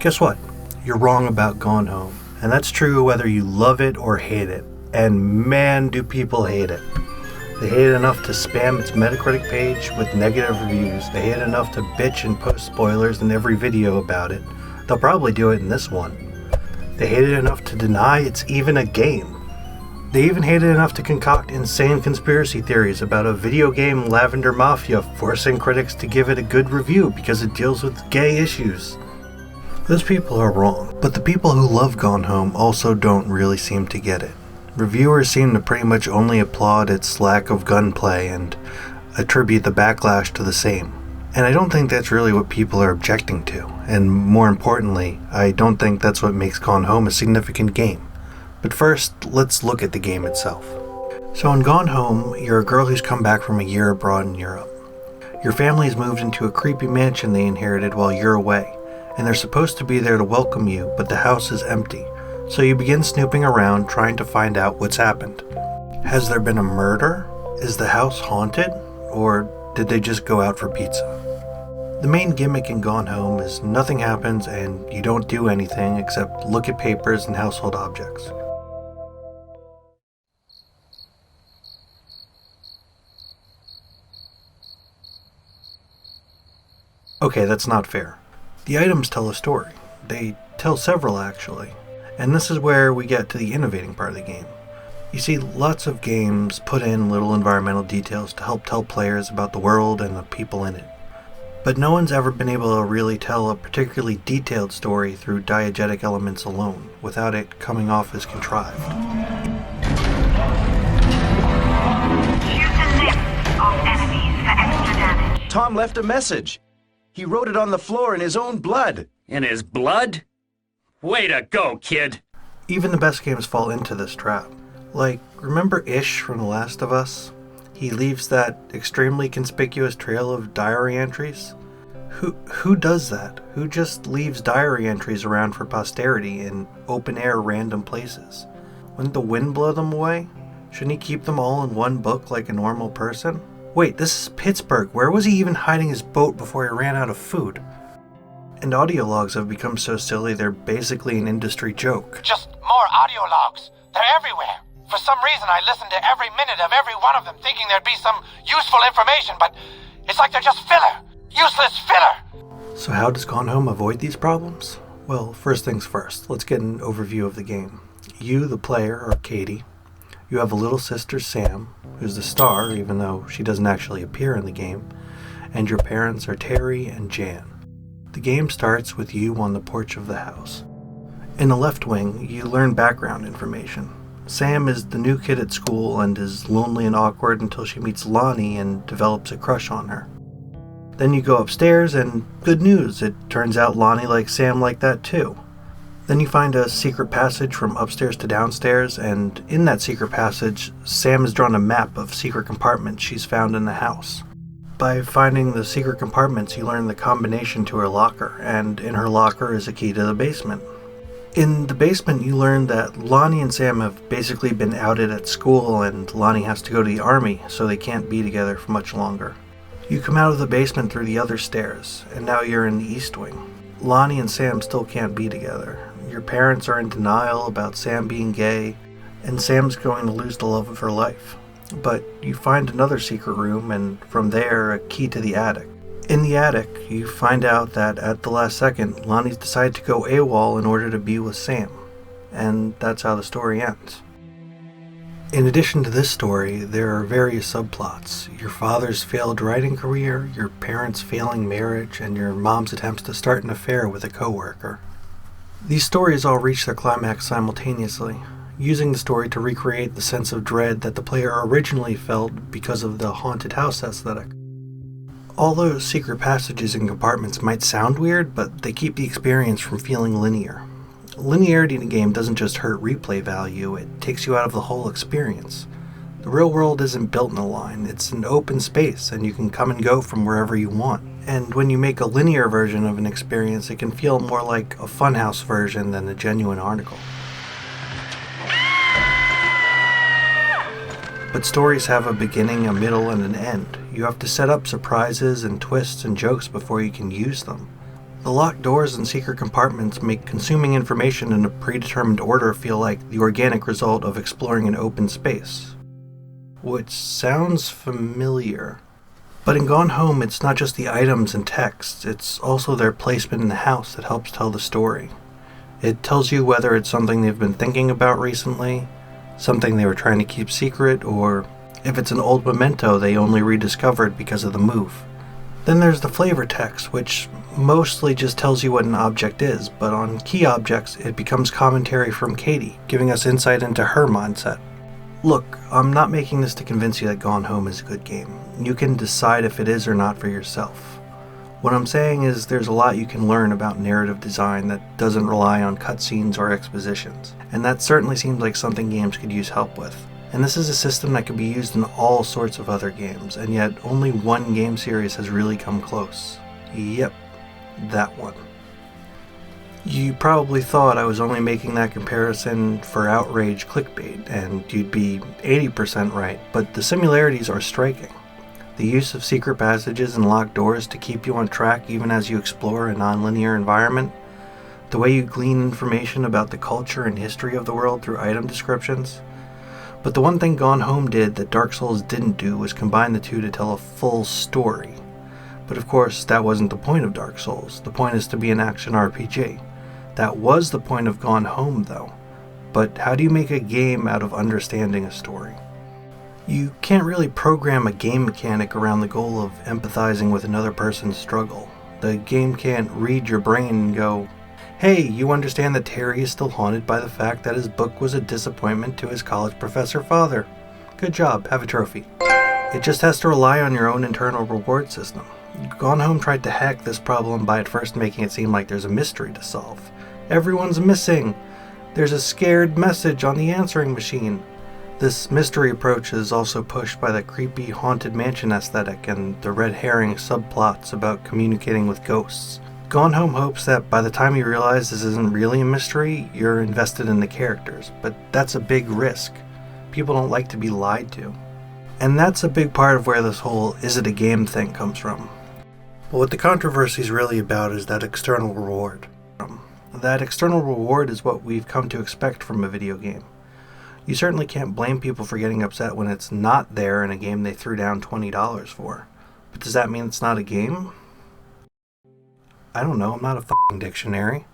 Guess what? You're wrong about Gone Home. And that's true whether you love it or hate it. And man, do people hate it. They hate it enough to spam its Metacritic page with negative reviews. They hate it enough to bitch and post spoilers in every video about it. They'll probably do it in this one. They hate it enough to deny it's even a game. They even hate it enough to concoct insane conspiracy theories about a video game Lavender Mafia forcing critics to give it a good review because it deals with gay issues. Those people are wrong, but the people who love Gone Home also don't really seem to get it. Reviewers seem to pretty much only applaud its lack of gunplay and attribute the backlash to the same. And I don't think that's really what people are objecting to, and more importantly, I don't think that's what makes Gone Home a significant game. But first, let's look at the game itself. So in Gone Home, you're a girl who's come back from a year abroad in Europe. Your family's moved into a creepy mansion they inherited while you're away, and they're supposed to be there to welcome you, but the house is empty. So you begin snooping around trying to find out what's happened. Has there been a murder? Is the house haunted? Or did they just go out for pizza? The main gimmick in Gone Home is nothing happens and you don't do anything except look at papers and household objects. Okay, that's not fair. The items tell a story. They tell several, actually. And this is where we get to the innovating part of the game. You see, lots of games put in little environmental details to help tell players about the world and the people in it. But no one's ever been able to really tell a particularly detailed story through diegetic elements alone, without it coming off as contrived. Here's a list of enemies for extra damage. Tom left a message. He wrote it on the floor in his own blood. In his blood? Way to go, kid! Even the best games fall into this trap. Like, remember Ish from The Last of Us? He leaves that extremely conspicuous trail of diary entries. Who does that? Who just leaves diary entries around for posterity in open-air random places? Wouldn't the wind blow them away? Shouldn't he keep them all in one book like a normal person? Wait, this is Pittsburgh. Where was he even hiding his boat before he ran out of food? And audio logs have become so silly they're basically an industry joke. Just more audio logs. They're everywhere. For some reason I listen to every minute of every one of them thinking there'd be some useful information, but it's like they're just filler. Useless filler. So how does Gone Home avoid these problems? Well, first things first, let's get an overview of the game. You, the player, are Katie. You have a little sister, Sam, who's the star, even though she doesn't actually appear in the game. And your parents are Terry and Jan. The game starts with you on the porch of the house. In the left wing, you learn background information. Sam is the new kid at school and is lonely and awkward until she meets Lonnie and develops a crush on her. Then you go upstairs and good news, it turns out Lonnie likes Sam like that too. Then you find a secret passage from upstairs to downstairs, and in that secret passage, Sam has drawn a map of secret compartments she's found in the house. By finding the secret compartments, you learn the combination to her locker, and in her locker is a key to the basement. In the basement, you learn that Lonnie and Sam have basically been outed at school, and Lonnie has to go to the army, so they can't be together for much longer. You come out of the basement through the other stairs, and now you're in the east wing. Lonnie and Sam still can't be together. Your parents are in denial about Sam being gay, and Sam's going to lose the love of her life. But you find another secret room, and from there, a key to the attic. In the attic, you find out that at the last second, Lonnie's decided to go AWOL in order to be with Sam. And that's how the story ends. In addition to this story, there are various subplots. Your father's failed writing career, your parents' failing marriage, and your mom's attempts to start an affair with a coworker. These stories all reach their climax simultaneously, using the story to recreate the sense of dread that the player originally felt because of the haunted house aesthetic. All those secret passages and compartments might sound weird, but they keep the experience from feeling linear. Linearity in a game doesn't just hurt replay value, it takes you out of the whole experience. The real world isn't built in a line, it's an open space, and you can come and go from wherever you want. And when you make a linear version of an experience, it can feel more like a funhouse version than a genuine article. But stories have a beginning, a middle, and an end. You have to set up surprises and twists and jokes before you can use them. The locked doors and secret compartments make consuming information in a predetermined order feel like the organic result of exploring an open space. Which sounds familiar. But in Gone Home, it's not just the items and texts, it's also their placement in the house that helps tell the story. It tells you whether it's something they've been thinking about recently, something they were trying to keep secret, or if it's an old memento they only rediscovered because of the move. Then there's the flavor text, which mostly just tells you what an object is, but on key objects it becomes commentary from Katie, giving us insight into her mindset. Look, I'm not making this to convince you that Gone Home is a good game. You can decide if it is or not for yourself. What I'm saying is there's a lot you can learn about narrative design that doesn't rely on cutscenes or expositions, and that certainly seems like something games could use help with. And this is a system that could be used in all sorts of other games, and yet only one game series has really come close. Yep, that one. You probably thought I was only making that comparison for outrage clickbait, and you'd be 80% right, but the similarities are striking. The use of secret passages and locked doors to keep you on track even as you explore a non-linear environment, the way you glean information about the culture and history of the world through item descriptions. But the one thing Gone Home did that Dark Souls didn't do was combine the two to tell a full story. But of course, that wasn't the point of Dark Souls. The point is to be an action RPG. That was the point of Gone Home, though. But how do you make a game out of understanding a story? You can't really program a game mechanic around the goal of empathizing with another person's struggle. The game can't read your brain and go, hey, you understand that Terry is still haunted by the fact that his book was a disappointment to his college professor father. Good job, have a trophy. It just has to rely on your own internal reward system. Gone Home tried to hack this problem by at first making it seem like there's a mystery to solve. Everyone's missing. There's a scared message on the answering machine. This mystery approach is also pushed by the creepy haunted mansion aesthetic and the red herring subplots about communicating with ghosts. Gone Home hopes that by the time you realize this isn't really a mystery, you're invested in the characters, but that's a big risk. People don't like to be lied to. And that's a big part of where this whole is it a game thing comes from. But what the controversy is really about is that external reward. That external reward is what we've come to expect from a video game. You certainly can't blame people for getting upset when it's not there in a game they threw down $20 for. But does that mean it's not a game? I don't know, I'm not a f***ing dictionary.